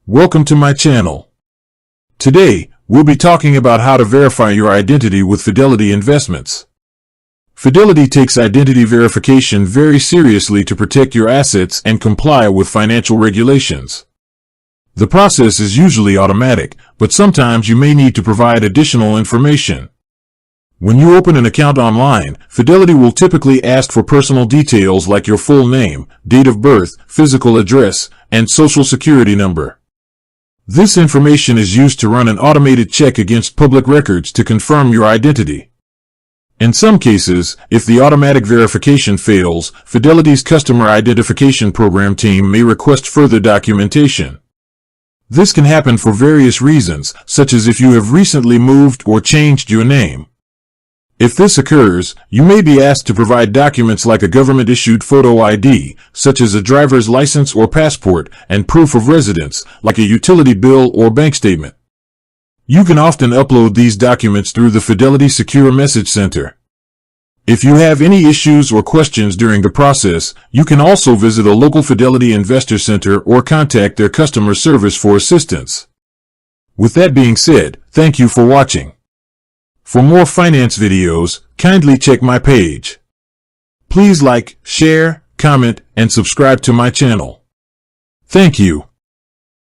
Welcome to my channel. Today, we'll be talking about how to verify your identity with Fidelity Investments. Fidelity takes identity verification very seriously to protect your assets and comply with financial regulations. The process is usually automatic, but sometimes you may need to provide additional information. When you open an account online, Fidelity will typically ask for personal details like your full name, date of birth, physical address, and social security number. This information is used to run an automated check against public records to confirm your identity. In some cases, if the automatic verification fails, Fidelity's Customer Identification Program team may request further documentation. This can happen for various reasons, such as if you have recently moved or changed your name. If this occurs, you may be asked to provide documents like a government-issued photo ID, such as a driver's license or passport, and proof of residence, like a utility bill or bank statement. You can often upload these documents through the Fidelity Secure Message Center. If you have any issues or questions during the process, you can also visit a local Fidelity Investor Center or contact their customer service for assistance. With that being said, thank you for watching. For more finance videos, kindly check my page. Please like, share, comment, and subscribe to my channel. Thank you.